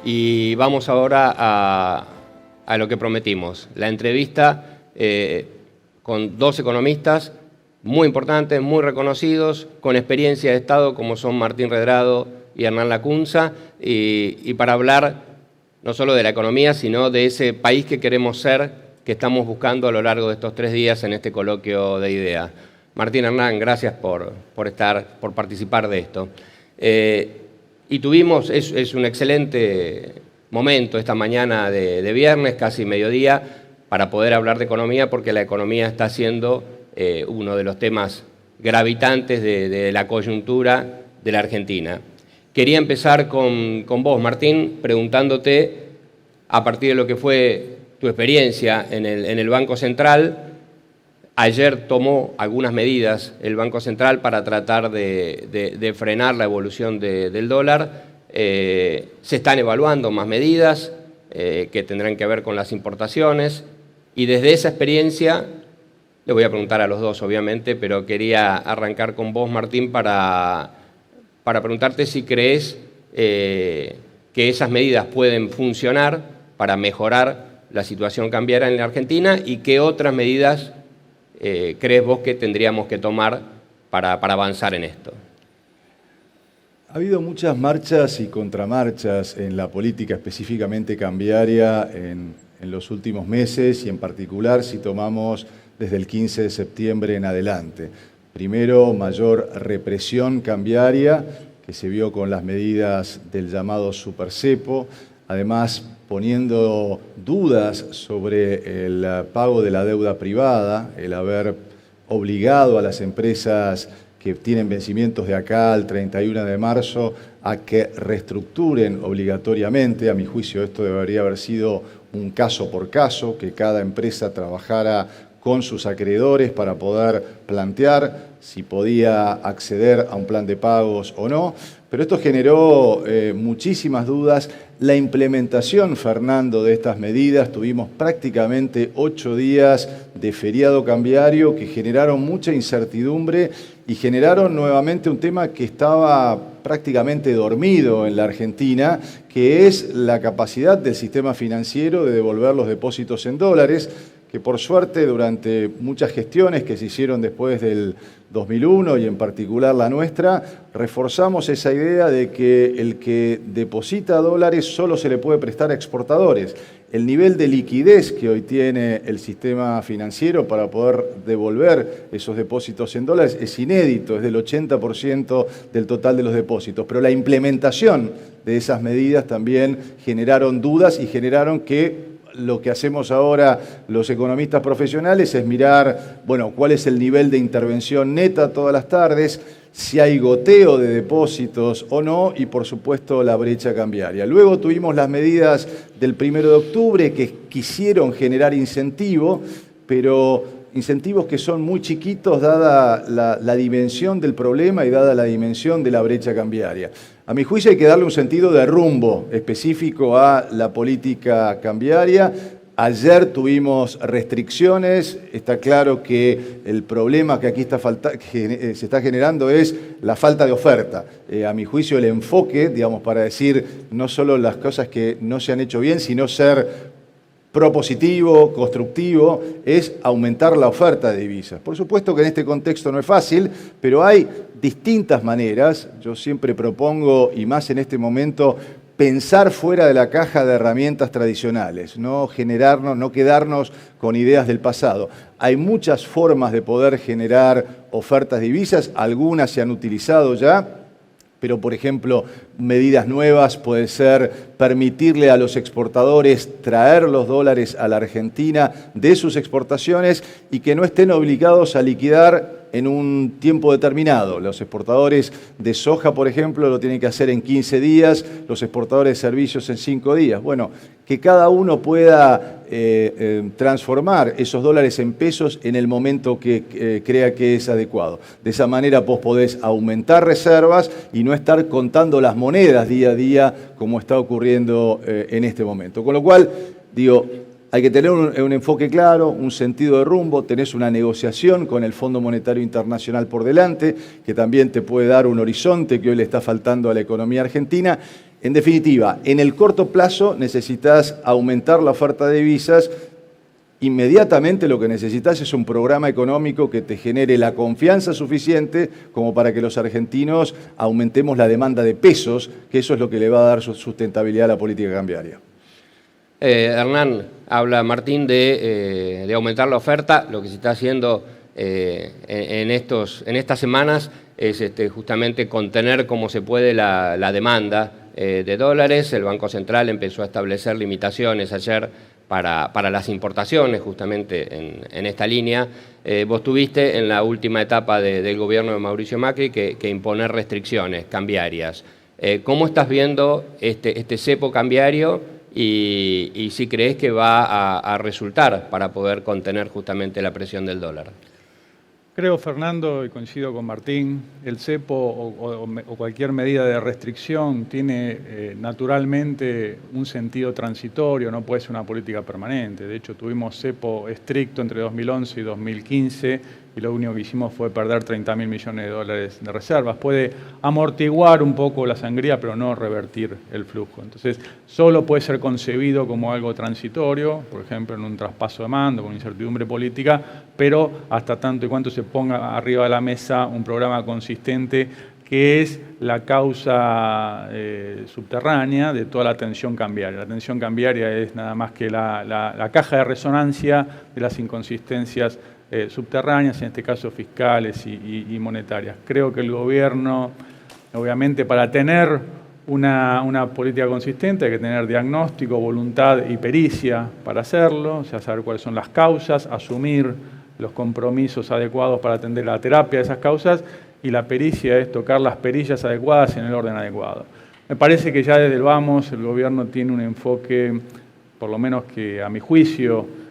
Y vamos ahora a lo que prometimos. La entrevista con dos economistas muy importantes, muy reconocidos, con experiencia de Estado como son Martín Redrado y Hernán Lacunza, y para hablar no solo de la economía, sino de ese país que queremos ser, que estamos buscando a lo largo de estos 3 días en este coloquio de ideas. Martín, Hernán, gracias por participar de esto. Y tuvimos, es un excelente momento esta mañana de viernes, casi mediodía, para poder hablar de economía, porque la economía está siendo uno de los temas gravitantes de la coyuntura de la Argentina. Quería empezar con vos, Martín, preguntándote, a partir de lo que fue tu experiencia en el Banco Central. Ayer tomó algunas medidas el Banco Central para tratar de frenar la evolución del dólar. Se están evaluando más medidas que tendrán que ver con las importaciones. Y desde esa experiencia, le voy a preguntar a los dos, obviamente, pero quería arrancar con vos, Martín, para preguntarte si crees que esas medidas pueden funcionar para mejorar la situación cambiaria en la Argentina y qué otras medidas crees vos que tendríamos que tomar para avanzar en esto. Ha habido muchas marchas y contramarchas en la política específicamente cambiaria en los últimos meses y en particular si tomamos desde el 15 de septiembre en adelante. Primero, mayor represión cambiaria que se vio con las medidas del llamado supercepo, además poniendo dudas sobre el pago de la deuda privada, el haber obligado a las empresas que tienen vencimientos de acá al 31 de marzo a que reestructuren obligatoriamente. A mi juicio esto debería haber sido un caso por caso, que cada empresa trabajara con sus acreedores para poder plantear si podía acceder a un plan de pagos o no. Pero esto generó muchísimas dudas. La implementación, Fernando, de estas medidas, tuvimos prácticamente 8 días de feriado cambiario que generaron mucha incertidumbre y generaron nuevamente un tema que estaba prácticamente dormido en la Argentina, que es la capacidad del sistema financiero de devolver los depósitos en dólares, que por suerte durante muchas gestiones que se hicieron después del 2001 y en particular la nuestra, reforzamos esa idea de que el que deposita dólares solo se le puede prestar a exportadores. El nivel de liquidez que hoy tiene el sistema financiero para poder devolver esos depósitos en dólares es inédito, es del 80% del total de los depósitos. Pero la implementación de esas medidas también generaron dudas y generaron que lo que hacemos ahora los economistas profesionales es mirar, bueno, cuál es el nivel de intervención neta todas las tardes, si hay goteo de depósitos o no, y por supuesto la brecha cambiaria. Luego tuvimos las medidas del 1 de octubre que quisieron generar incentivo, pero incentivos que son muy chiquitos dada la dimensión del problema y dada la dimensión de la brecha cambiaria. A mi juicio hay que darle un sentido de rumbo específico a la política cambiaria. Ayer tuvimos restricciones, está claro que el problema que aquí se está generando es la falta de oferta. A mi juicio el enfoque, digamos, para decir no solo las cosas que no se han hecho bien, sino ser propositivo, constructivo, es aumentar la oferta de divisas. Por supuesto que en este contexto no es fácil, pero hay distintas maneras. Yo siempre propongo, y más en este momento, pensar fuera de la caja de herramientas tradicionales, no quedarnos con ideas del pasado. Hay muchas formas de poder generar ofertas de divisas, algunas se han utilizado ya, pero por ejemplo, medidas nuevas puede ser permitirle a los exportadores traer los dólares a la Argentina de sus exportaciones y que no estén obligados a liquidar en un tiempo determinado. Los exportadores de soja, por ejemplo, lo tienen que hacer en 15 días, los exportadores de servicios en 5 días. Bueno, que cada uno pueda transformar esos dólares en pesos en el momento que crea que es adecuado. De esa manera vos podés aumentar reservas y no estar contando las monedas día a día como está ocurriendo en este momento. Con lo cual, digo, hay que tener un enfoque claro, un sentido de rumbo, tenés una negociación con el Fondo Monetario Internacional por delante, que también te puede dar un horizonte que hoy le está faltando a la economía argentina. En definitiva, en el corto plazo necesitas aumentar la oferta de divisas. Inmediatamente lo que necesitas es un programa económico que te genere la confianza suficiente como para que los argentinos aumentemos la demanda de pesos, que eso es lo que le va a dar sustentabilidad a la política cambiaria. Hernán, habla Martín de aumentar la oferta. Lo que se está haciendo en estas semanas es justamente contener como se puede la demanda de dólares. El Banco Central empezó a establecer limitaciones ayer para las importaciones, justamente en esta línea. Vos tuviste en la última etapa del gobierno de Mauricio Macri que imponer restricciones cambiarias. ¿Cómo estás viendo este cepo cambiario y si crees que va a resultar para poder contener justamente la presión del dólar? Creo, Fernando, y coincido con Martín, el cepo o cualquier medida de restricción tiene naturalmente un sentido transitorio, no puede ser una política permanente. De hecho, tuvimos cepo estricto entre 2011 y 2015 y lo único que hicimos fue perder 30.000 millones de dólares de reservas. Puede amortiguar un poco la sangría, pero no revertir el flujo. Entonces, solo puede ser concebido como algo transitorio, por ejemplo, en un traspaso de mando, con incertidumbre política, pero hasta tanto y cuanto se ponga arriba de la mesa un programa consistente que es la causa subterránea de toda la tensión cambiaria. La tensión cambiaria es nada más que la caja de resonancia de las inconsistencias subterráneas, en este caso fiscales y monetarias. Creo que el gobierno, obviamente, para tener una política consistente hay que tener diagnóstico, voluntad y pericia para hacerlo, o sea, saber cuáles son las causas, asumir los compromisos adecuados para atender la terapia de esas causas, y la pericia es tocar las perillas adecuadas en el orden adecuado. Me parece que ya desde el vamos el gobierno tiene un enfoque, por lo menos que a mi juicio,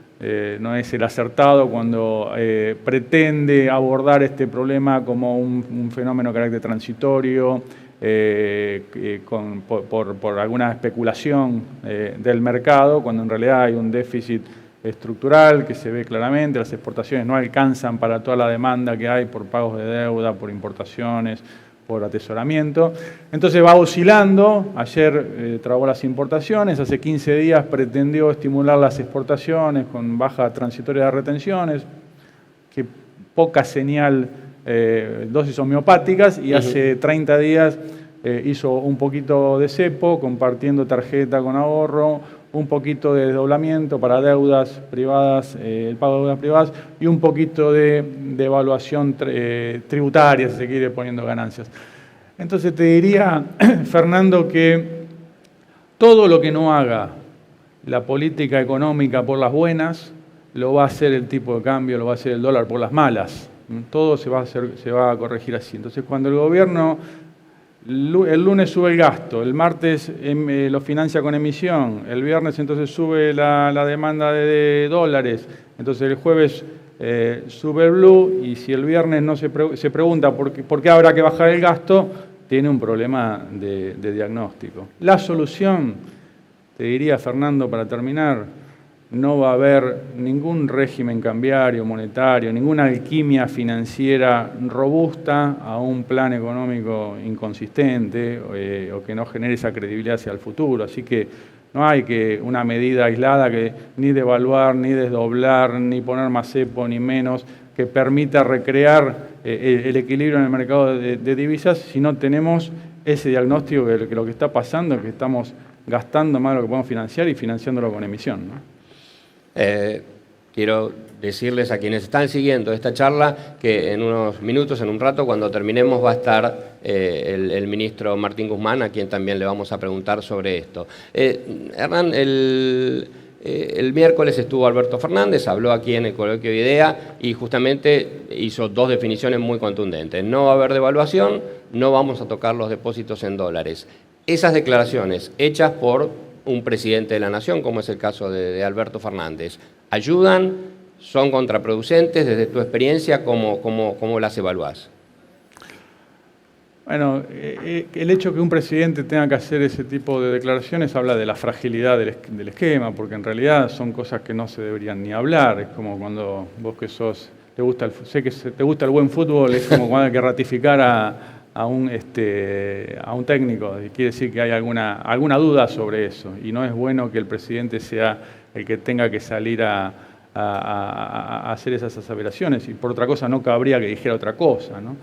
no es el acertado cuando pretende abordar este problema como un fenómeno de carácter transitorio, por alguna especulación del mercado, cuando en realidad hay un déficit estructural que se ve claramente. Las exportaciones no alcanzan para toda la demanda que hay por pagos de deuda, por importaciones, por atesoramiento. Entonces va oscilando. Ayer trabó las importaciones, hace 15 días pretendió estimular las exportaciones con baja transitoria de retenciones, que poca señal, dosis homeopáticas, y hace 30 días hizo un poquito de cepo, compartiendo tarjeta con ahorro, un poquito de desdoblamiento para deudas privadas, el pago de deudas privadas, y un poquito de evaluación tributaria, si se quiere, poniendo ganancias. Entonces te diría, Fernando, que todo lo que no haga la política económica por las buenas, lo va a hacer el tipo de cambio, lo va a hacer el dólar por las malas. Todo se va a corregir así. Entonces, cuando el gobierno el lunes sube el gasto, el martes lo financia con emisión, el viernes entonces sube la demanda de dólares, entonces el jueves sube el blue, y si el viernes no se pregunta por qué habrá que bajar el gasto, tiene un problema de diagnóstico. La solución, te diría, Fernando, para terminar, no va a haber ningún régimen cambiario, monetario, ninguna alquimia financiera robusta a un plan económico inconsistente o que no genere esa credibilidad hacia el futuro. Así que no hay una medida aislada que ni devaluar, ni desdoblar, ni poner más cepo, ni menos, que permita recrear el equilibrio en el mercado de divisas, si no tenemos ese diagnóstico de que lo que está pasando es que estamos gastando más de lo que podemos financiar y financiándolo con emisión, ¿no? Quiero decirles a quienes están siguiendo esta charla que en unos minutos, en un rato, cuando terminemos, va a estar el ministro Martín Guzmán, a quien también le vamos a preguntar sobre esto. Hernán, el miércoles estuvo Alberto Fernández, habló aquí en el coloquio de IDEA y justamente hizo dos definiciones muy contundentes. No va a haber devaluación, no vamos a tocar los depósitos en dólares. Esas declaraciones hechas por un presidente de la Nación, como es el caso de Alberto Fernández, ¿ayudan? ¿Son contraproducentes? Desde tu experiencia, ¿cómo las evaluás? Bueno, el hecho que un presidente tenga que hacer ese tipo de declaraciones habla de la fragilidad del esquema, porque en realidad son cosas que no se deberían ni hablar. Es como cuando vos que te gusta el buen fútbol, es como cuando hay que ratificar a un técnico. Quiere decir que hay alguna duda sobre eso. Y no es bueno que el presidente sea el que tenga que salir a hacer esas aseveraciones. Y por otra cosa no cabría que dijera otra cosa, ¿no?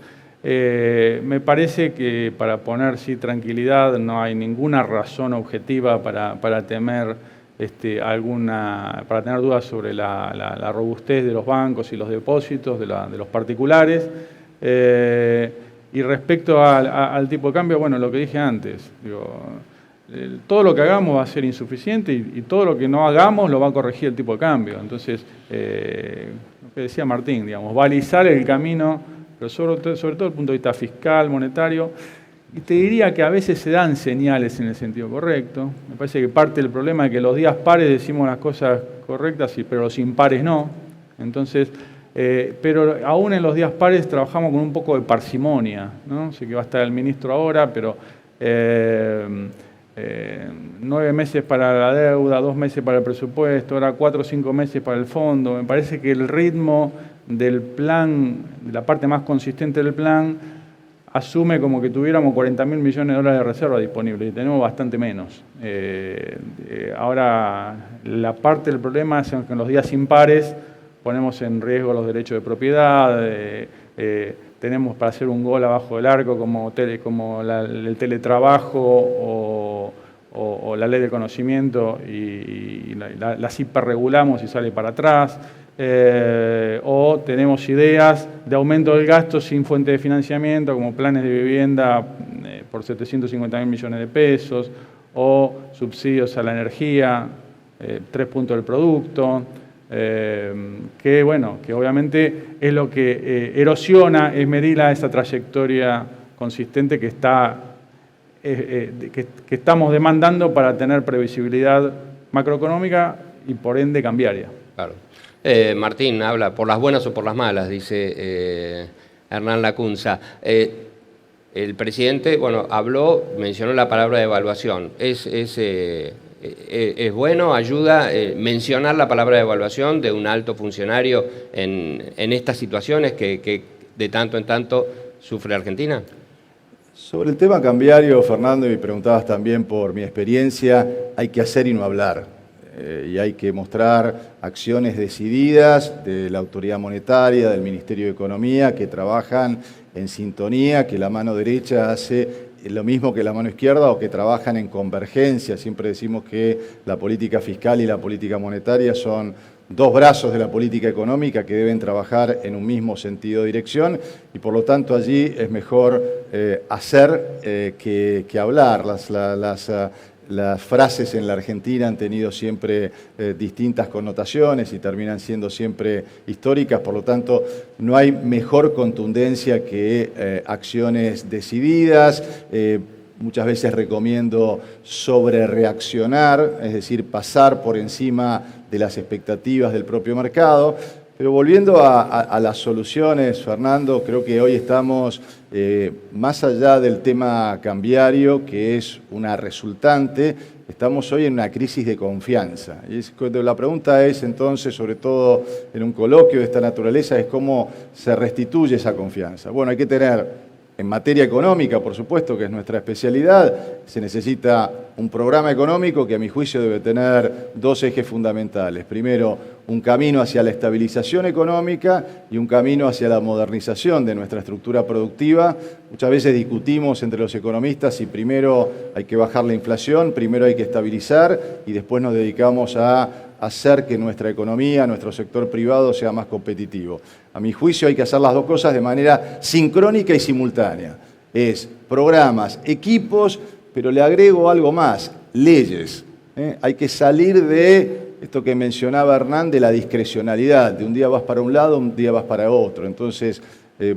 Me parece que para poner tranquilidad no hay ninguna razón objetiva para temer para tener dudas sobre la robustez de los bancos y los depósitos de los particulares. Y respecto al tipo de cambio, bueno, lo que dije antes, todo lo que hagamos va a ser insuficiente y todo lo que no hagamos lo va a corregir el tipo de cambio. Entonces, lo que decía Martín, digamos, balizar el camino, pero sobre todo desde el punto de vista fiscal, monetario. Y te diría que a veces se dan señales en el sentido correcto. Me parece que parte del problema es que los días pares decimos las cosas correctas, pero los impares no. Entonces, pero aún en los días pares trabajamos con un poco de parsimonia, ¿no? Sé que va a estar el ministro ahora, pero 9 meses para la deuda, 2 meses para el presupuesto, ahora 4 o 5 meses para el fondo. Me parece que el ritmo del plan, de la parte más consistente del plan, asume como que tuviéramos 40.000 millones de dólares de reserva disponibles y tenemos bastante menos. Ahora, la parte del problema es que en los días impares ponemos en riesgo los derechos de propiedad, tenemos para hacer un gol abajo del arco como el teletrabajo o la ley del conocimiento y las hiperregulamos y sale para atrás. O tenemos ideas de aumento del gasto sin fuente de financiamiento, como planes de vivienda por 750.000 millones de pesos, o subsidios a la energía, 3 puntos del producto, que obviamente es lo que erosiona, esmerila esa trayectoria consistente que estamos demandando para tener previsibilidad macroeconómica y por ende cambiaria. Claro. Martín habla por las buenas o por las malas, dice Hernán Lacunza. El presidente, mencionó la palabra evaluación. Es bueno, ayuda mencionar la palabra evaluación de un alto funcionario en estas situaciones que de tanto en tanto sufre Argentina. Sobre el tema cambiario, Fernando, y preguntabas también por mi experiencia, hay que hacer y no hablar. Y hay que mostrar acciones decididas de la autoridad monetaria, del Ministerio de Economía, que trabajan en sintonía, que la mano derecha hace lo mismo que la mano izquierda o que trabajan en convergencia. Siempre decimos que la política fiscal y la política monetaria son 2 brazos de la política económica que deben trabajar en un mismo sentido de dirección y por lo tanto allí es mejor hacer que hablar. Las frases en la Argentina han tenido siempre distintas connotaciones y terminan siendo siempre históricas, por lo tanto no hay mejor contundencia que acciones decididas. Muchas veces recomiendo sobrereaccionar, es decir, pasar por encima de las expectativas del propio mercado. Pero volviendo a las soluciones, Fernando, creo que hoy estamos más allá del tema cambiario, que es una resultante, estamos hoy en una crisis de confianza. Y la pregunta es entonces, sobre todo en un coloquio de esta naturaleza, es cómo se restituye esa confianza. Bueno, hay que tener, en materia económica, por supuesto, que es nuestra especialidad, se necesita un programa económico que a mi juicio debe tener 2 ejes fundamentales. Primero, un camino hacia la estabilización económica y un camino hacia la modernización de nuestra estructura productiva. Muchas veces discutimos entre los economistas si primero hay que bajar la inflación, primero hay que estabilizar y después nos dedicamos a hacer que nuestra economía, nuestro sector privado sea más competitivo. A mi juicio hay que hacer las 2 cosas de manera sincrónica y simultánea. Es programas, equipos, pero le agrego algo más, leyes. Hay que salir de esto que mencionaba Hernán, de la discrecionalidad, de un día vas para un lado, un día vas para otro. Entonces,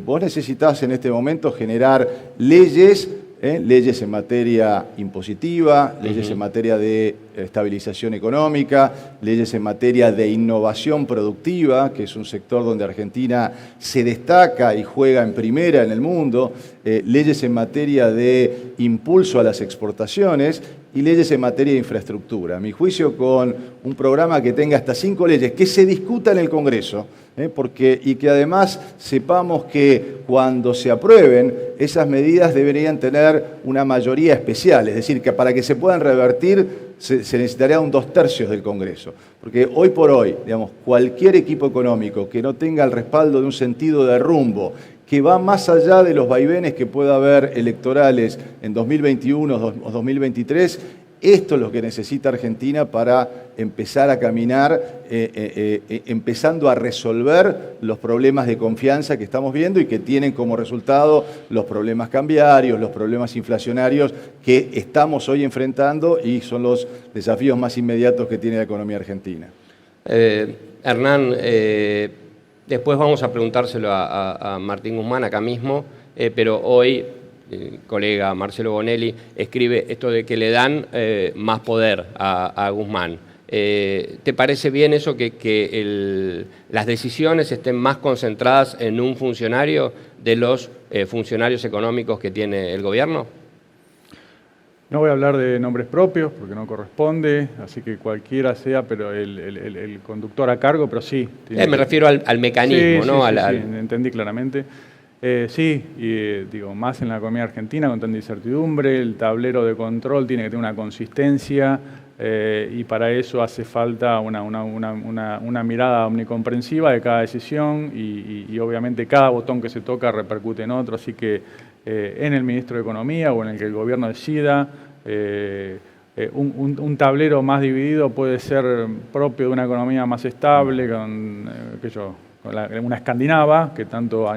vos necesitás en este momento generar leyes en materia impositiva, leyes en materia de estabilización económica, leyes en materia de innovación productiva, que es un sector donde Argentina se destaca y juega en primera en el mundo, leyes en materia de impulso a las exportaciones y leyes en materia de infraestructura. A mi juicio, con un programa que tenga hasta 5 leyes, que se discuta en el Congreso, y que además sepamos que cuando se aprueben, esas medidas deberían tener una mayoría especial, es decir, que para que se puedan revertir se necesitaría un 2/3 del Congreso. Porque hoy por hoy, digamos, cualquier equipo económico que no tenga el respaldo de un sentido de rumbo, que va más allá de los vaivenes que pueda haber electorales en 2021 o 2023, esto es lo que necesita Argentina para empezar a caminar, empezando a resolver los problemas de confianza que estamos viendo y que tienen como resultado los problemas cambiarios, los problemas inflacionarios que estamos hoy enfrentando y son los desafíos más inmediatos que tiene la economía argentina. Hernán, después vamos a preguntárselo a Martín Guzmán acá mismo, pero hoy el colega Marcelo Bonelli escribe esto de que le dan más poder a Guzmán. ¿Te parece bien eso, que las decisiones estén más concentradas en un funcionario de los funcionarios económicos que tiene el gobierno? No voy a hablar de nombres propios porque no corresponde, así que cualquiera sea, pero el conductor a cargo, pero sí. Me refiero al mecanismo, sí, ¿no? Sí, entendí claramente. Digo, más en la economía argentina con tanta incertidumbre, el tablero de control tiene que tener una consistencia y para eso hace falta una mirada omnicomprensiva de cada decisión y obviamente cada botón que se toca repercute en otro, así que en el ministro de Economía o en el que el gobierno decida, un tablero más dividido puede ser propio de una economía más estable, con una escandinava, que tanto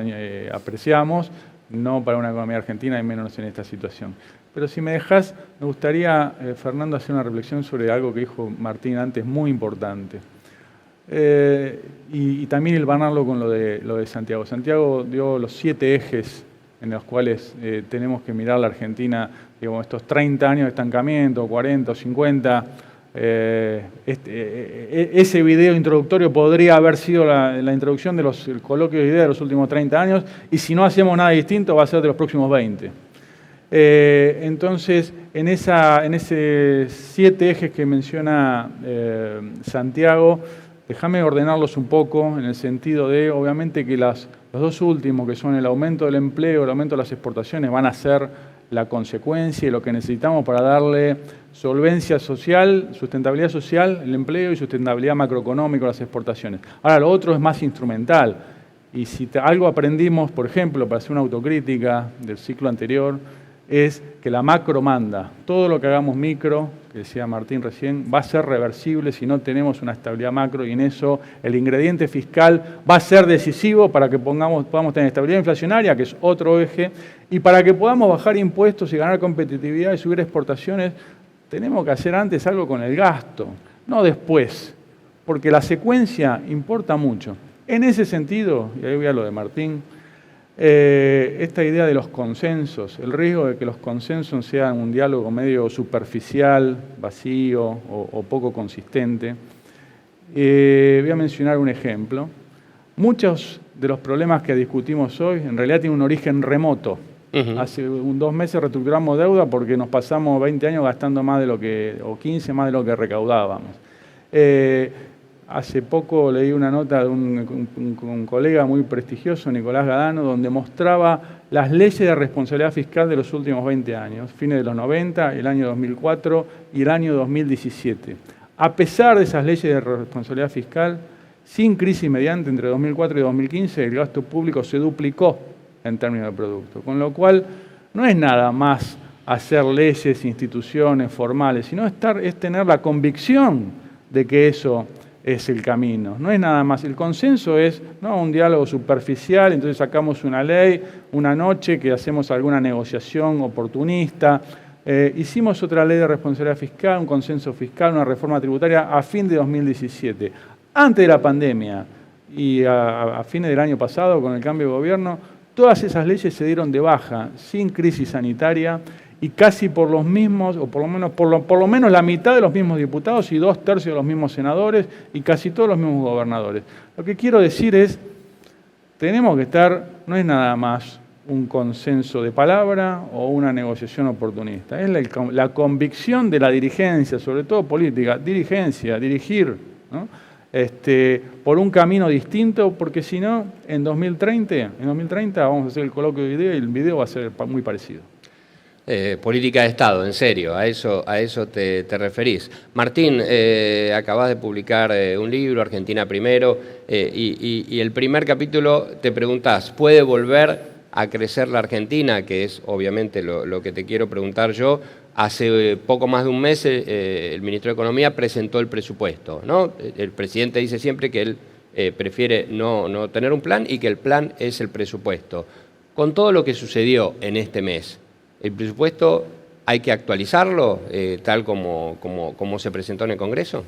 apreciamos, no para una economía argentina y menos en esta situación. Pero si me dejas, me gustaría, Fernando, hacer una reflexión sobre algo que dijo Martín antes, muy importante. Y también hilvanarlo con lo de Santiago. Santiago dio los 7 ejes en los cuales tenemos que mirar la Argentina, digamos, estos 30 años de estancamiento, 40 o 50. Ese video introductorio podría haber sido la introducción de los coloquios de ideas de los últimos 30 años y si no hacemos nada distinto va a ser de los próximos 20. Entonces, en esos 7 ejes que menciona Santiago, déjame ordenarlos un poco en el sentido de, obviamente, que los 2 últimos, que son el aumento del empleo, el aumento de las exportaciones, van a ser la consecuencia y lo que necesitamos para darle solvencia social, sustentabilidad social, el empleo y sustentabilidad macroeconómica a las exportaciones. Ahora, lo otro es más instrumental. Y si algo aprendimos, por ejemplo, para hacer una autocrítica del ciclo anterior, es que la macro manda. Todo lo que hagamos micro, que decía Martín recién, va a ser reversible si no tenemos una estabilidad macro y en eso el ingrediente fiscal va a ser decisivo para que podamos tener estabilidad inflacionaria, que es otro eje, y para que podamos bajar impuestos y ganar competitividad y subir exportaciones, tenemos que hacer antes algo con el gasto, no después, porque la secuencia importa mucho. En ese sentido, y ahí voy a lo de Martín, esta idea de los consensos, el riesgo de que los consensos sean un diálogo medio superficial, vacío o poco consistente. Voy a mencionar un ejemplo. Muchos de los problemas que discutimos hoy en realidad tienen un origen remoto. Hace 2 meses reestructuramos deuda porque nos pasamos 20 años gastando más de lo que, o 15 más de lo que recaudábamos. Hace poco leí una nota de un colega muy prestigioso, Nicolás Gadano, donde mostraba las leyes de responsabilidad fiscal de los últimos 20 años, fines de los 90, el año 2004 y el año 2017. A pesar de esas leyes de responsabilidad fiscal, sin crisis mediante entre 2004 y 2015, el gasto público se duplicó en términos de producto, con lo cual no es nada más hacer leyes, instituciones formales, sino es tener la convicción de que eso es el camino. No es nada más. El consenso es no un diálogo superficial, entonces sacamos una ley, una noche que hacemos alguna negociación oportunista. Hicimos otra ley de responsabilidad fiscal, un consenso fiscal, una reforma tributaria a fin de 2017. Antes de la pandemia y a fines del año pasado, con el cambio de gobierno, todas esas leyes se dieron de baja, sin crisis sanitaria, y casi por los mismos, o por lo menos la mitad de los mismos diputados y 2/3 de los mismos senadores y casi todos los mismos gobernadores. Lo que quiero decir es, tenemos que estar, no es nada más un consenso de palabra o una negociación oportunista, es la convicción de la dirigencia, sobre todo política, dirigir, ¿no? Por un camino distinto, porque si no, en 2030 vamos a hacer el coloquio de video y el video va a ser muy parecido. Política de Estado, en serio, a eso te referís. Martín, acabás de publicar un libro, Argentina Primero, y el primer capítulo te preguntás, ¿puede volver a crecer la Argentina? Que es obviamente lo que te quiero preguntar yo. Hace poco más de un mes el ministro de Economía presentó el presupuesto, ¿no? El presidente dice siempre que él prefiere no tener un plan y que el plan es el presupuesto. Con todo lo que sucedió en este mes, ¿el presupuesto hay que actualizarlo tal como se presentó en el Congreso?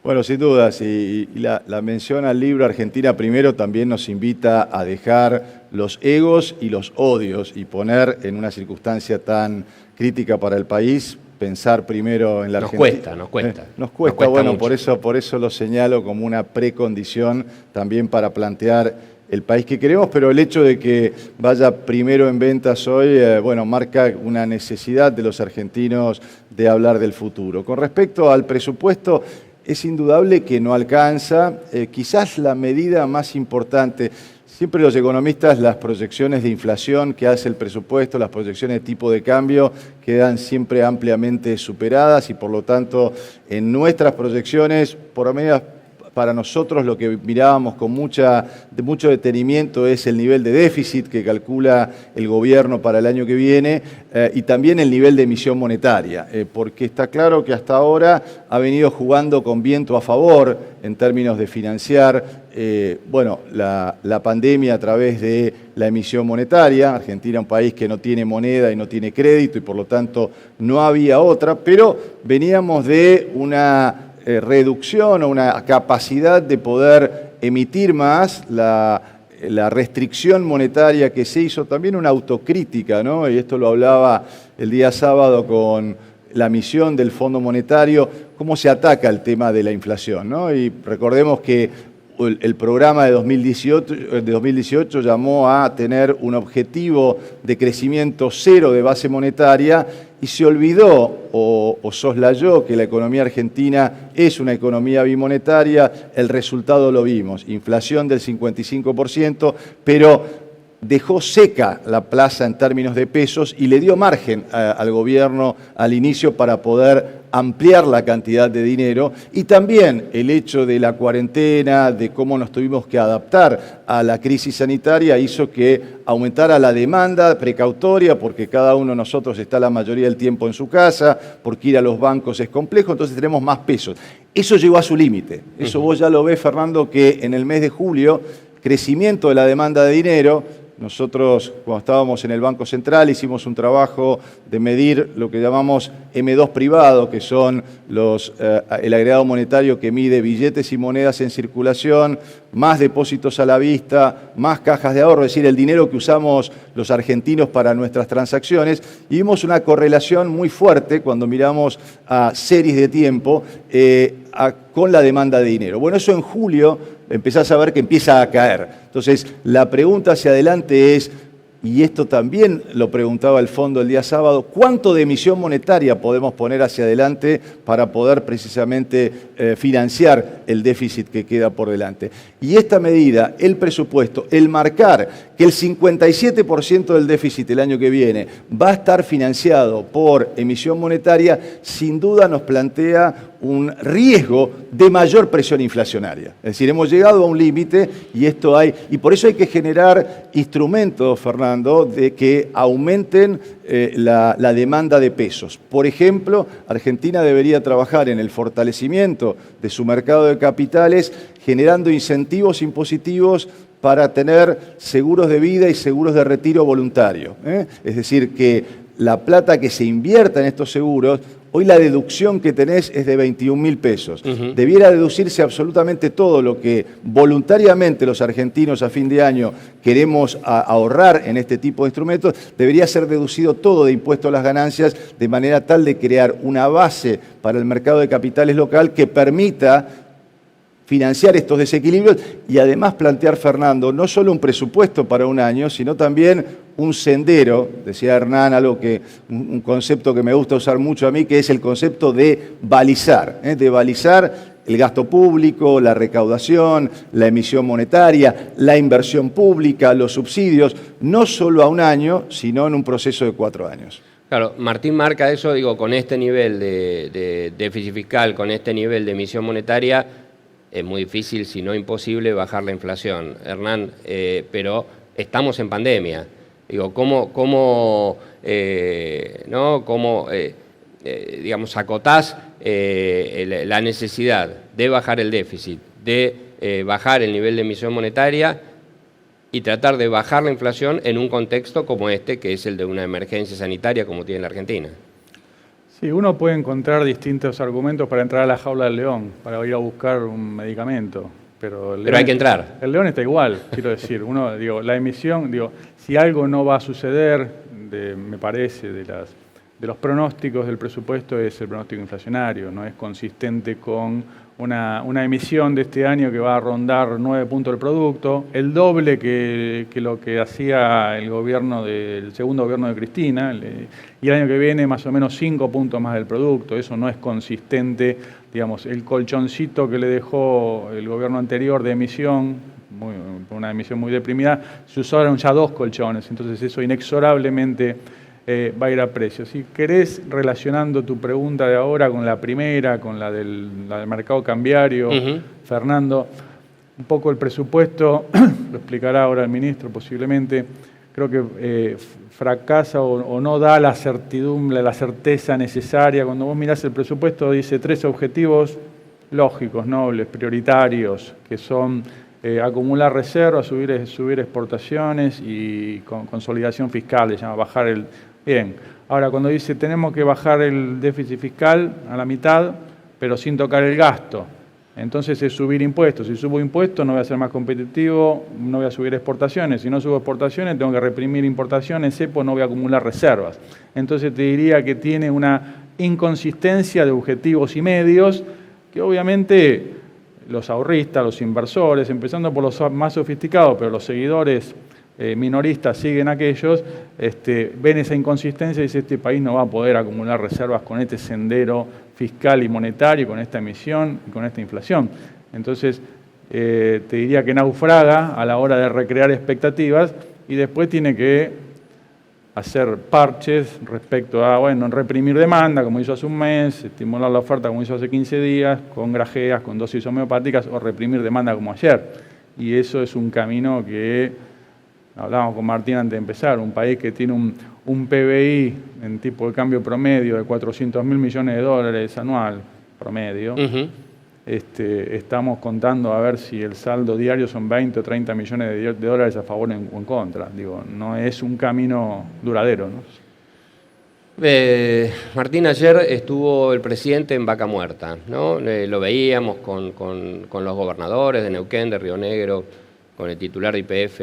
Bueno, sin dudas, y la mención al libro Argentina Primero también nos invita a dejar los egos y los odios y poner en una circunstancia tan crítica para el país, pensar primero en la Argentina. Nos cuesta. Nos cuesta, bueno, mucho. por eso lo señalo como una precondición también para plantear el país que queremos, pero el hecho de que vaya primero en ventas hoy, bueno, marca una necesidad de los argentinos de hablar del futuro. Con respecto al presupuesto, es indudable que no alcanza, quizás la medida más importante. Siempre los economistas, las proyecciones de inflación que hace el presupuesto, las proyecciones de tipo de cambio, quedan siempre ampliamente superadas y por lo tanto en nuestras proyecciones, por lo menos para nosotros lo que mirábamos con mucho detenimiento es el nivel de déficit que calcula el gobierno para el año que viene y también el nivel de emisión monetaria, porque está claro que hasta ahora ha venido jugando con viento a favor en términos de financiar la pandemia a través de la emisión monetaria. Argentina es un país que no tiene moneda y no tiene crédito y por lo tanto no había otra, pero veníamos de una reducción o una capacidad de poder emitir más, la restricción monetaria que se hizo, también una autocrítica, ¿no? Y esto lo hablaba el día sábado con la misión del Fondo Monetario, cómo se ataca el tema de la inflación, ¿no? Y recordemos que el programa de 2018 llamó a tener un objetivo de crecimiento cero de base monetaria y se olvidó o soslayó que la economía argentina es una economía bimonetaria. El resultado lo vimos, inflación del 55%, pero dejó seca la plaza en términos de pesos y le dio margen al gobierno al inicio para poder ampliar la cantidad de dinero y también el hecho de la cuarentena, de cómo nos tuvimos que adaptar a la crisis sanitaria hizo que aumentara la demanda precautoria porque cada uno de nosotros está la mayoría del tiempo en su casa, porque ir a los bancos es complejo, entonces tenemos más pesos. Eso llegó a su límite. Eso vos ya lo ves, Fernando, que en el mes de julio, crecimiento de la demanda de dinero. Nosotros, cuando estábamos en el Banco Central, hicimos un trabajo de medir lo que llamamos M2 privado, que son el agregado monetario que mide billetes y monedas en circulación, más depósitos a la vista, más cajas de ahorro, es decir, el dinero que usamos los argentinos para nuestras transacciones. Y vimos una correlación muy fuerte cuando miramos a series de tiempo con la demanda de dinero. Bueno, eso en julio empezás a ver que empieza a caer. Entonces, la pregunta hacia adelante es, y esto también lo preguntaba el Fondo el día sábado, ¿cuánto de emisión monetaria podemos poner hacia adelante para poder precisamente financiar el déficit que queda por delante? Y esta medida, el presupuesto, el marcar que el 57% del déficit el año que viene va a estar financiado por emisión monetaria, sin duda nos plantea un riesgo de mayor presión inflacionaria. Es decir, hemos llegado a un límite y por eso hay que generar instrumentos, Fernando, de que aumenten la demanda de pesos. Por ejemplo, Argentina debería trabajar en el fortalecimiento de su mercado de capitales, generando incentivos impositivos para tener seguros de vida y seguros de retiro voluntario. Es decir, que la plata que se invierta en estos seguros, hoy la deducción que tenés es de 21.000 pesos. Debiera deducirse absolutamente todo lo que voluntariamente los argentinos a fin de año queremos ahorrar en este tipo de instrumentos, debería ser deducido todo de impuesto a las ganancias, de manera tal de crear una base para el mercado de capitales local que permita financiar estos desequilibrios y además plantear, Fernando, no solo un presupuesto para un año, sino también un sendero, decía Hernán, un concepto que me gusta usar mucho a mí, que es el concepto de balizar el gasto público, la recaudación, la emisión monetaria, la inversión pública, los subsidios, no solo a un año, sino en un proceso de 4 años. Claro, Martín marca eso, digo, con este nivel de déficit fiscal, con este nivel de emisión monetaria, es muy difícil, si no imposible, bajar la inflación. Hernán, pero estamos en pandemia. Digo, ¿cómo digamos, acotás la necesidad de bajar el déficit, de bajar el nivel de emisión monetaria y tratar de bajar la inflación en un contexto como este, que es el de una emergencia sanitaria como tiene la Argentina? Sí, uno puede encontrar distintos argumentos para entrar a la jaula del león, para ir a buscar un medicamento. Pero hay que entrar. El león está igual, quiero decir. La emisión, si algo no va a suceder, me parece, de los pronósticos del presupuesto, es el pronóstico inflacionario. No es consistente con una emisión de este año que va a rondar 9 puntos del producto, el doble que lo que hacía el segundo gobierno de Cristina, y el año que viene más o menos 5 puntos más del producto. Eso no es consistente, digamos, el colchoncito que le dejó el gobierno anterior de emisión, una emisión muy deprimida, se usaron ya 2 colchones, entonces eso inexorablemente va a ir a precio. Si querés, relacionando tu pregunta de ahora con la primera, con la del mercado cambiario, Fernando, un poco el presupuesto, lo explicará ahora el ministro posiblemente, creo que fracasa o no da la certidumbre, la certeza necesaria. Cuando vos mirás el presupuesto dice 3 objetivos lógicos, nobles, prioritarios, que son acumular reservas, subir exportaciones y consolidación fiscal, se llama bajar el... Bien, ahora cuando dice tenemos que bajar el déficit fiscal a la mitad, pero sin tocar el gasto, entonces es subir impuestos. Si subo impuestos no voy a ser más competitivo, no voy a subir exportaciones. Si no subo exportaciones tengo que reprimir importaciones, no voy a acumular reservas. Entonces te diría que tiene una inconsistencia de objetivos y medios que obviamente los ahorristas, los inversores, empezando por los más sofisticados, pero los seguidores minoristas siguen aquellos, ven esa inconsistencia y dicen este país no va a poder acumular reservas con este sendero fiscal y monetario, con esta emisión y con esta inflación. Entonces, te diría que naufraga a la hora de recrear expectativas y después tiene que hacer parches respecto a, reprimir demanda, como hizo hace un mes, estimular la oferta, como hizo hace 15 días, con grajeas, con dosis homeopáticas, o reprimir demanda como ayer. Y eso es un camino que, hablábamos con Martín antes de empezar, un país que tiene un PBI en tipo de cambio promedio de 400.000 millones de dólares anual, promedio. Estamos contando a ver si el saldo diario son 20 o 30 millones de dólares a favor o en contra. No es un camino duradero, ¿no? Martín, ayer estuvo el presidente en Vaca Muerta, ¿no? Lo veíamos con los gobernadores de Neuquén, de Río Negro, con el titular de YPF.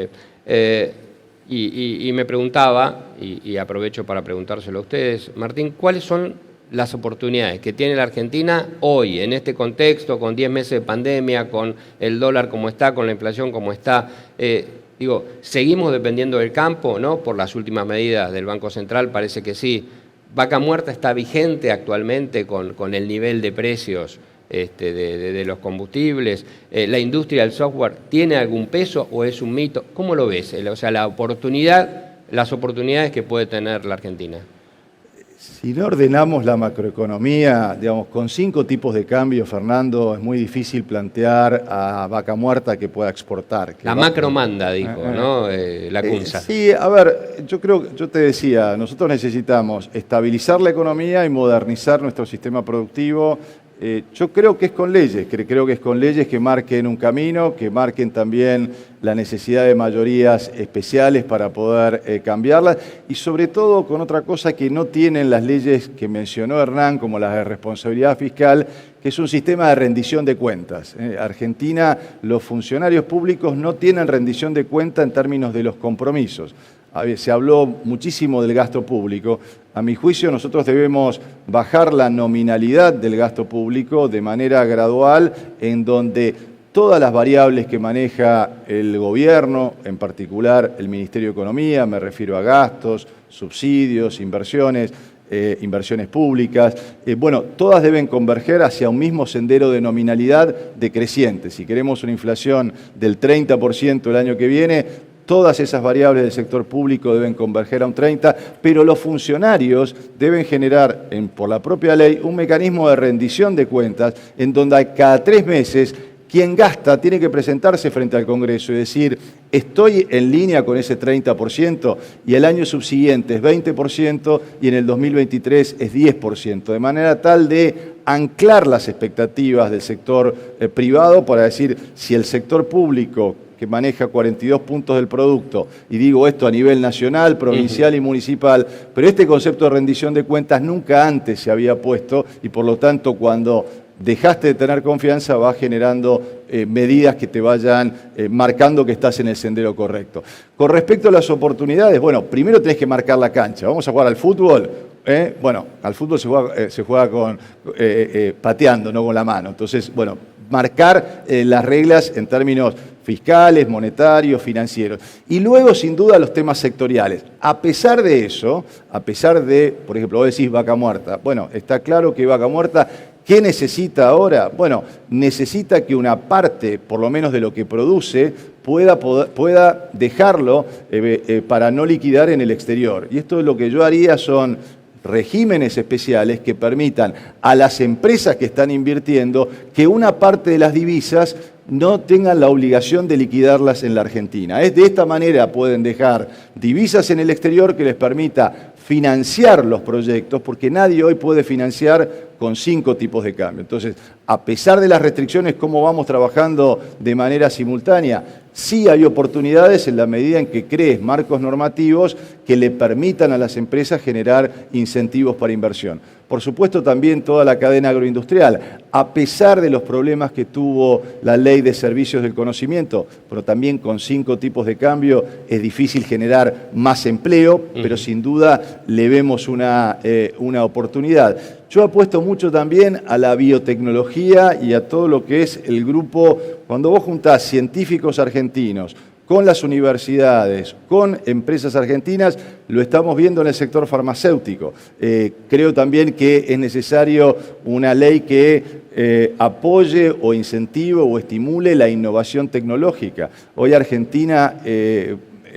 Y me preguntaba, y aprovecho para preguntárselo a ustedes, Martín, ¿cuáles son las oportunidades que tiene la Argentina hoy, en este contexto, con 10 meses de pandemia, con el dólar como está, con la inflación como está? Seguimos dependiendo del campo, ¿no? Por las últimas medidas del Banco Central, parece que sí. Vaca Muerta está vigente actualmente con el nivel de precios de los combustibles. ¿La industria del software tiene algún peso o es un mito? ¿Cómo lo ves? O sea, las oportunidades que puede tener la Argentina. Si no ordenamos la macroeconomía, con 5 tipos de cambio, Fernando, es muy difícil plantear a Vaca Muerta que pueda exportar. La macromanda, dijo, ¿no? La CUNSA. Sí, a ver, yo te decía, nosotros necesitamos estabilizar la economía y modernizar nuestro sistema productivo, Yo creo que es con leyes, creo que es con leyes que marquen un camino, que marquen también la necesidad de mayorías especiales para poder cambiarlas y sobre todo con otra cosa que no tienen las leyes que mencionó Hernán, como las de responsabilidad fiscal, que es un sistema de rendición de cuentas. Argentina, los funcionarios públicos no tienen rendición de cuenta en términos de los compromisos. Se habló muchísimo del gasto público. A mi juicio, nosotros debemos bajar la nominalidad del gasto público de manera gradual, en donde todas las variables que maneja el gobierno, en particular el Ministerio de Economía, me refiero a gastos, subsidios, inversiones públicas, todas deben converger hacia un mismo sendero de nominalidad decreciente. Si queremos una inflación del 30% el año que viene, todas esas variables del sector público deben converger a un 30%, pero los funcionarios deben generar, por la propia ley, un mecanismo de rendición de cuentas en donde cada 3 meses quien gasta tiene que presentarse frente al Congreso y decir, estoy en línea con ese 30% y el año subsiguiente es 20% y en el 2023 es 10%, de manera tal de anclar las expectativas del sector privado para decir, si el sector público que maneja 42 puntos del producto, y digo esto a nivel nacional, provincial y municipal, pero este concepto de rendición de cuentas nunca antes se había puesto y por lo tanto cuando dejaste de tener confianza va generando medidas que te vayan marcando que estás en el sendero correcto. Con respecto a las oportunidades, primero tenés que marcar la cancha. Vamos a jugar al fútbol. Al fútbol se juega pateando, no con la mano. Entonces, marcar las reglas en términos fiscales, monetarios, financieros. Y luego, sin duda, los temas sectoriales. A pesar de eso, por ejemplo, vos decís Vaca Muerta. Está claro que Vaca Muerta, ¿qué necesita ahora? Necesita que una parte, por lo menos de lo que produce, pueda dejarlo para no liquidar en el exterior. Y esto es lo que yo haría son regímenes especiales que permitan a las empresas que están invirtiendo que una parte de las divisas no tengan la obligación de liquidarlas en la Argentina. De esta manera pueden dejar divisas en el exterior que les permita financiar los proyectos, porque nadie hoy puede financiar con 5 tipos de cambio. Entonces, a pesar de las restricciones, ¿cómo vamos trabajando de manera simultánea? Sí hay oportunidades en la medida en que crees marcos normativos que le permitan a las empresas generar incentivos para inversión. Por supuesto, también toda la cadena agroindustrial, a pesar de los problemas que tuvo la Ley de Servicios del Conocimiento, pero también con 5 tipos de cambio es difícil generar más empleo, pero sin duda le vemos una oportunidad. Yo apuesto mucho también a la biotecnología y a todo lo que es el grupo, cuando vos juntás científicos argentinos con las universidades, con empresas argentinas, lo estamos viendo en el sector farmacéutico. Creo también que es necesario una ley que apoye o incentive o estimule la innovación tecnológica. Hoy Argentina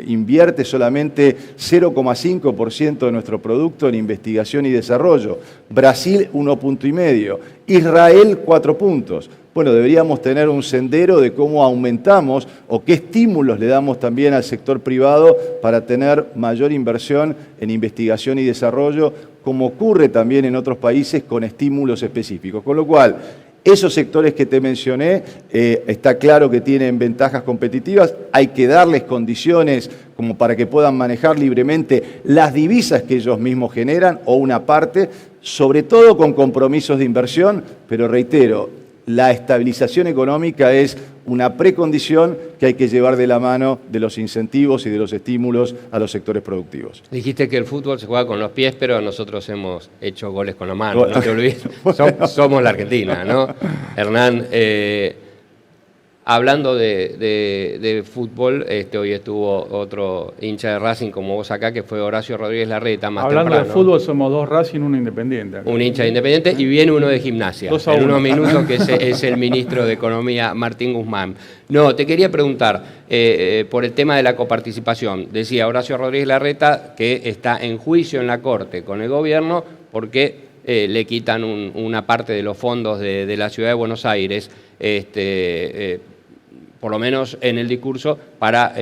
invierte solamente 0,5% de nuestro producto en investigación y desarrollo. Brasil 1,5 puntos. Israel 4 puntos. Deberíamos tener un sendero de cómo aumentamos o qué estímulos le damos también al sector privado para tener mayor inversión en investigación y desarrollo, como ocurre también en otros países con estímulos específicos. Con lo cual, esos sectores que te mencioné, está claro que tienen ventajas competitivas, hay que darles condiciones como para que puedan manejar libremente las divisas que ellos mismos generan o una parte, sobre todo con compromisos de inversión, pero reitero, la estabilización económica es una precondición que hay que llevar de la mano de los incentivos y de los estímulos a los sectores productivos. Dijiste que el fútbol se juega con los pies, pero nosotros hemos hecho goles con la mano, no te olvides. Somos la Argentina, ¿no? Hernán, hablando de fútbol, hoy estuvo otro hincha de Racing como vos acá, que fue Horacio Rodríguez Larreta, más hablando temprano. de fútbol, somos 2 Racing, 1 Independiente. Un hincha de Independiente y viene uno de Gimnasia. En unos minutos, que es el ministro de Economía, Martín Guzmán. No, te quería preguntar por el tema de la coparticipación. Decía Horacio Rodríguez Larreta que está en juicio en la Corte con el gobierno porque le quitan una parte de los fondos de la Ciudad de Buenos Aires, por lo menos en el discurso, para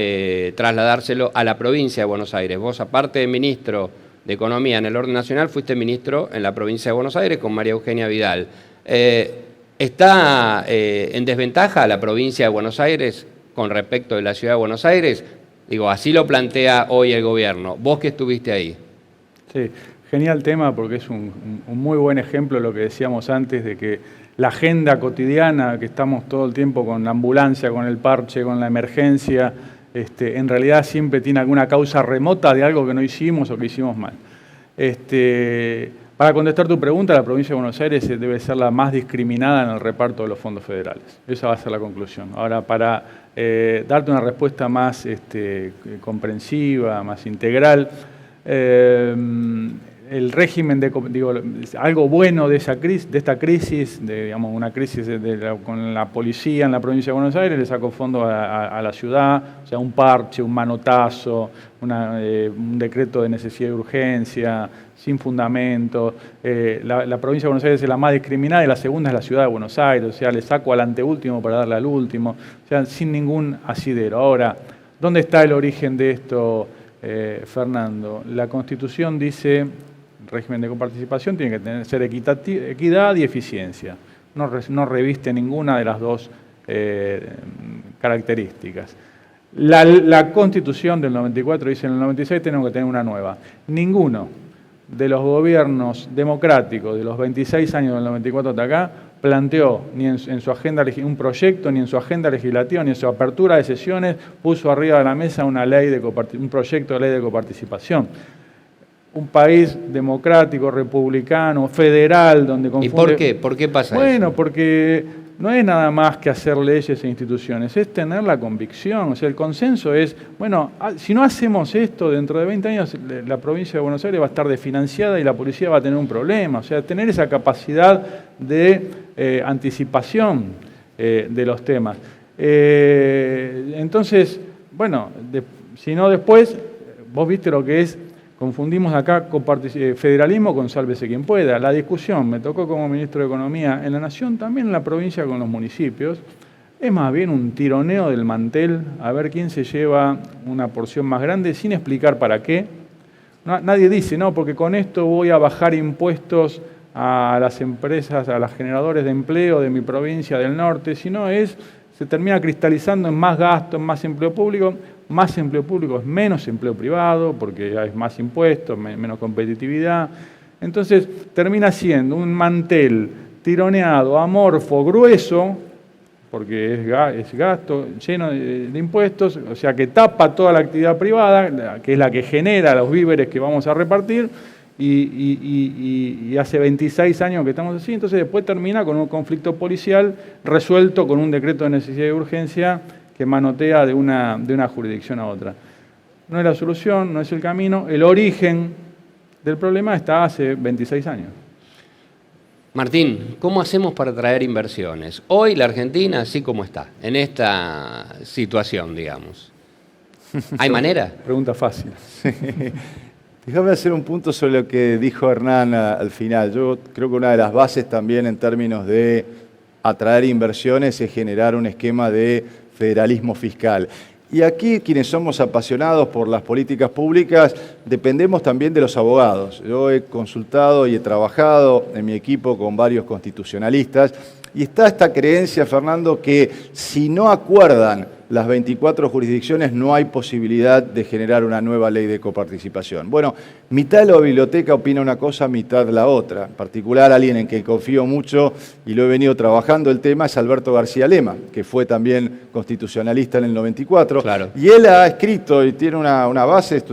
trasladárselo a la provincia de Buenos Aires. Vos, aparte de ministro de Economía en el orden nacional, fuiste ministro en la provincia de Buenos Aires con María Eugenia Vidal. ¿Está en desventaja la provincia de Buenos Aires con respecto de la ciudad de Buenos Aires? Digo, así lo plantea hoy el gobierno. Vos que estuviste ahí. Sí, genial tema porque es un muy buen ejemplo de lo que decíamos antes, de que la agenda cotidiana, que estamos todo el tiempo con la ambulancia, con el parche, con la emergencia, en realidad siempre tiene alguna causa remota de algo que no hicimos o que hicimos mal. Para contestar tu pregunta, la provincia de Buenos Aires debe ser la más discriminada en el reparto de los fondos federales. Esa va a ser la conclusión. Ahora, para darte una respuesta más comprensiva, más integral, el régimen algo bueno de esta crisis, digamos, una crisis con la policía en la provincia de Buenos Aires, le sacó fondo a la ciudad, o sea, un parche, un manotazo, un decreto de necesidad y urgencia, sin fundamento. La provincia de Buenos Aires es la más discriminada y la segunda es la ciudad de Buenos Aires, o sea, le saco al anteúltimo para darle al último, o sea, sin ningún asidero. Ahora, ¿dónde está el origen de esto, Fernando? La Constitución dice: régimen de coparticipación tiene que ser equidad y eficiencia. No reviste ninguna de las dos características. La Constitución del 94 dice: en el 96 tenemos que tener una nueva. Ninguno de los gobiernos democráticos de los 26 años del 94 hasta acá planteó ni en su agenda un proyecto, ni en su agenda legislativa, ni en su apertura de sesiones puso arriba de la mesa un proyecto de ley de coparticipación. Un país democrático, republicano, federal, donde confunde... ¿Y por qué? ¿Por qué pasa eso? Bueno, porque no es nada más que hacer leyes e instituciones, es tener la convicción. O sea, el consenso es, bueno, si no hacemos esto, dentro de 20 años la provincia de Buenos Aires va a estar desfinanciada y la policía va a tener un problema. O sea, tener esa capacidad de anticipación de los temas. Entonces, bueno, si no después, vos viste lo que es. Confundimos acá federalismo con sálvese quien pueda. La discusión, me tocó como ministro de Economía en la Nación, también en la provincia con los municipios, es más bien un tironeo del mantel, a ver quién se lleva una porción más grande, sin explicar para qué. Nadie dice, no, porque con esto voy a bajar impuestos a las empresas, a los generadores de empleo de mi provincia del norte, sino se termina cristalizando en más gasto, en más empleo público. Más empleo público es menos empleo privado, porque hay más impuestos, menos competitividad. Entonces termina siendo un mantel tironeado, amorfo, grueso, porque es gasto, lleno de impuestos, o sea que tapa toda la actividad privada, que es la que genera los víveres que vamos a repartir, y hace 26 años que estamos así. Entonces después termina con un conflicto policial resuelto con un decreto de necesidad y urgencia que manotea de una jurisdicción a otra. No es la solución, no es el camino. El origen del problema está hace 26 años. Martín, ¿cómo hacemos para atraer inversiones? Hoy la Argentina, así como está, en esta situación, digamos. ¿Hay manera? Pregunta fácil. Déjame hacer un punto sobre lo que dijo Hernán al final. Yo creo que una de las bases también en términos de atraer inversiones es generar un esquema de federalismo fiscal. Y aquí, quienes somos apasionados por las políticas públicas, dependemos también de los abogados. Yo he consultado y he trabajado en mi equipo con varios constitucionalistas, y está esta creencia, Fernando, que si no acuerdan las 24 jurisdicciones no hay posibilidad de generar una nueva ley de coparticipación. Bueno, mitad de la biblioteca opina una cosa, mitad la otra. En particular, alguien en quien confío mucho y lo he venido trabajando el tema es Alberto García Lema, que fue también constitucionalista en el 94. Claro. Y él ha escrito y tiene una base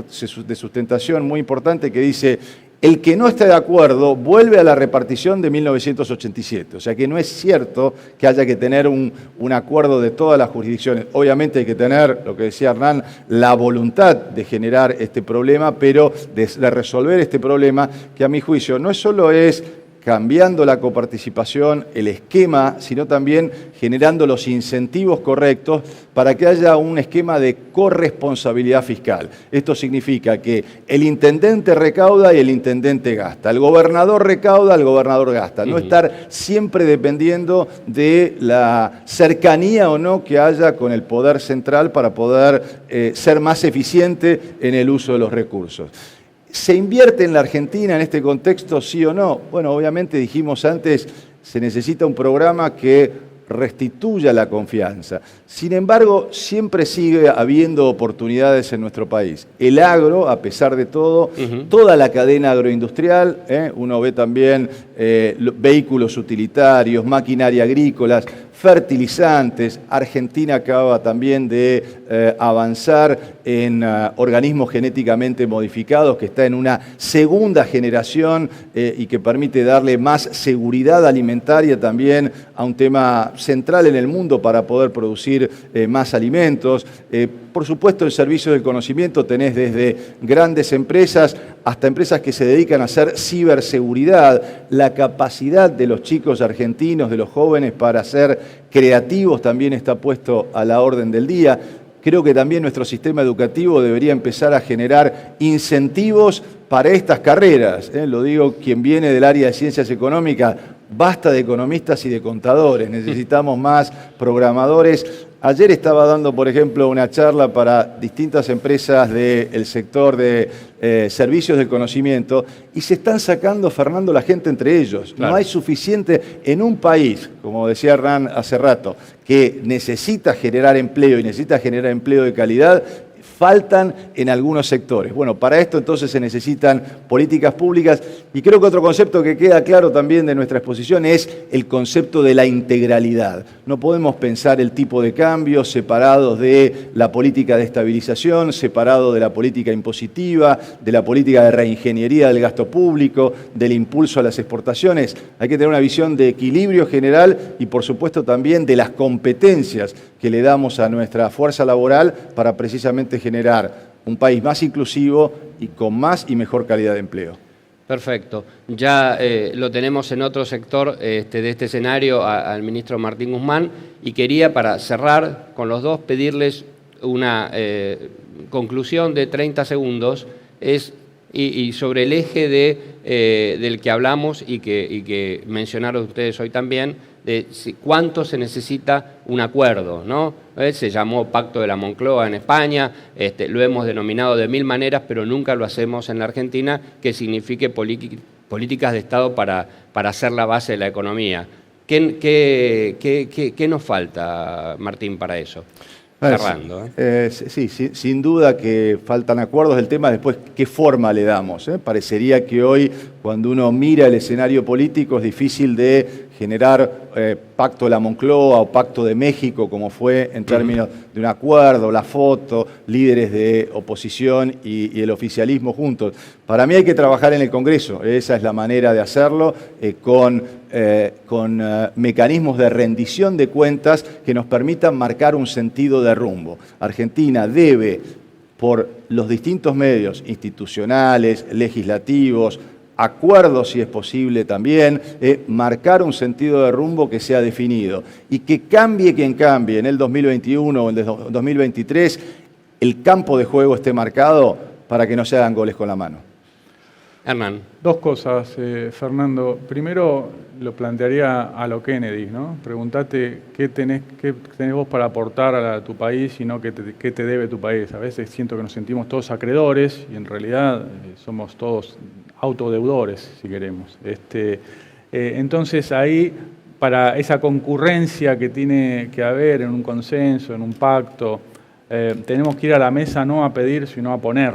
de sustentación muy importante que dice: el que no esté de acuerdo vuelve a la repartición de 1987. O sea que no es cierto que haya que tener un acuerdo de todas las jurisdicciones. Obviamente hay que tener, lo que decía Hernán, la voluntad de generar este problema, pero de resolver este problema, que a mi juicio no solo es cambiando la coparticipación, el esquema, sino también generando los incentivos correctos para que haya un esquema de corresponsabilidad fiscal. Esto significa que el intendente recauda y el intendente gasta, el gobernador recauda, el gobernador gasta. No estar siempre dependiendo de la cercanía o no que haya con el poder central para poder ser más eficiente en el uso de los recursos. ¿Se invierte en la Argentina en este contexto, sí o no? Bueno, obviamente dijimos antes, se necesita un programa que restituya la confianza. Sin embargo, siempre sigue habiendo oportunidades en nuestro país. El agro, a pesar de todo, toda la cadena agroindustrial, uno ve también vehículos utilitarios, maquinaria agrícolas, fertilizantes. Argentina acaba también de avanzar en organismos genéticamente modificados, que está en una segunda generación y que permite darle más seguridad alimentaria también a un tema central en el mundo para poder producir más alimentos. Por supuesto, en servicios del conocimiento tenés desde grandes empresas hasta empresas que se dedican a hacer ciberseguridad. La capacidad de los chicos argentinos, de los jóvenes, para ser creativos también está puesto a la orden del día. Creo que también nuestro sistema educativo debería empezar a generar incentivos para estas carreras. Lo digo quien viene del área de ciencias económicas, basta de economistas y de contadores, necesitamos más programadores. Ayer estaba dando, por ejemplo, una charla para distintas empresas del sector de servicios del conocimiento y se están sacando, Fernando, la gente entre ellos. Claro. No hay suficiente en un país, como decía Hernán hace rato, que necesita generar empleo y necesita generar empleo de calidad. Faltan en algunos sectores. Bueno, para esto entonces se necesitan políticas públicas y creo que otro concepto que queda claro también de nuestra exposición es el concepto de la integralidad. No podemos pensar el tipo de cambio separados de la política de estabilización, separado de la política impositiva, de la política de reingeniería del gasto público, del impulso a las exportaciones. Hay que tener una visión de equilibrio general y por supuesto también de las competencias que le damos a nuestra fuerza laboral para precisamente generar un país más inclusivo y con más y mejor calidad de empleo. Perfecto. Ya lo tenemos en otro sector de este escenario al ministro Martín Guzmán y quería, para cerrar con los dos, pedirles una conclusión de 30 segundos y sobre el eje del que hablamos y que mencionaron ustedes hoy también, de cuánto se necesita un acuerdo, ¿no? Se llamó Pacto de la Moncloa en España, lo hemos denominado de mil maneras, pero nunca lo hacemos en la Argentina, que signifique políticas de Estado para hacer la base de la economía. ¿Qué nos falta, Martín, para eso? Cerrando. Sí, sin duda que faltan acuerdos. El tema después, ¿qué forma le damos? Parecería que hoy, cuando uno mira el escenario político, es difícil de generar pacto de la Moncloa o pacto de México, como fue en términos de un acuerdo, la foto, líderes de oposición y el oficialismo juntos. Para mí hay que trabajar en el Congreso, esa es la manera de hacerlo, con mecanismos de rendición de cuentas que nos permitan marcar un sentido de rumbo. Argentina debe, por los distintos medios institucionales, legislativos, acuerdos si es posible también, marcar un sentido de rumbo que sea definido y que cambie quien cambie en el 2021 o en el 2023, el campo de juego esté marcado para que no se hagan goles con la mano. Hernán. Dos cosas, Fernando. Primero lo plantearía a lo Kennedy, ¿no? Preguntate qué tenés vos para aportar a tu país y no qué te debe tu país. A veces siento que nos sentimos todos acreedores y en realidad somos todos autodeudores, si queremos. Entonces ahí, para esa concurrencia que tiene que haber en un consenso, en un pacto, tenemos que ir a la mesa no a pedir, sino a poner.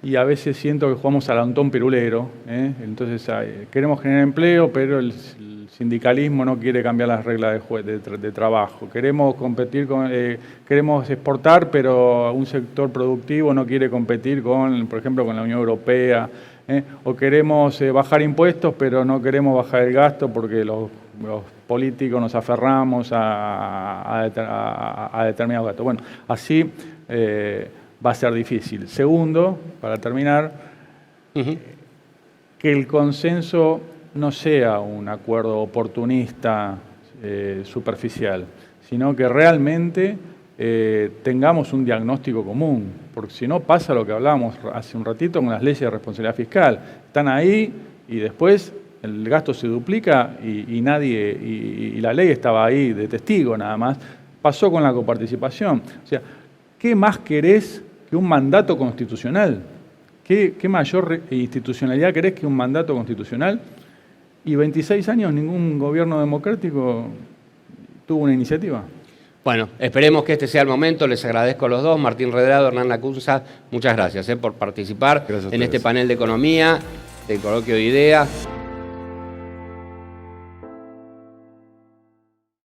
Y a veces siento que jugamos al Antón Pirulero, entonces queremos generar empleo, pero el sindicalismo no quiere cambiar las reglas de trabajo. Queremos competir queremos exportar, pero un sector productivo no quiere competir por ejemplo, con la Unión Europea. O queremos bajar impuestos, pero no queremos bajar el gasto porque los políticos nos aferramos a determinados gastos. Bueno, así va a ser difícil. Segundo, para terminar, que el consenso no sea un acuerdo oportunista superficial, sino que realmente tengamos un diagnóstico común, porque si no pasa lo que hablábamos hace un ratito con las leyes de responsabilidad fiscal. Están ahí y después el gasto se duplica y la ley estaba ahí de testigo nada más. Pasó con la coparticipación. O sea, ¿qué más querés que un mandato constitucional? ¿Qué mayor institucionalidad querés que un mandato constitucional? Y 26 años ningún gobierno democrático tuvo una iniciativa. Bueno, esperemos que este sea el momento. Les agradezco a los dos, Martín Redrado, Hernán Lacunza. Muchas gracias por participar Gracias a en este ustedes. panel de economía, de coloquio de ideas.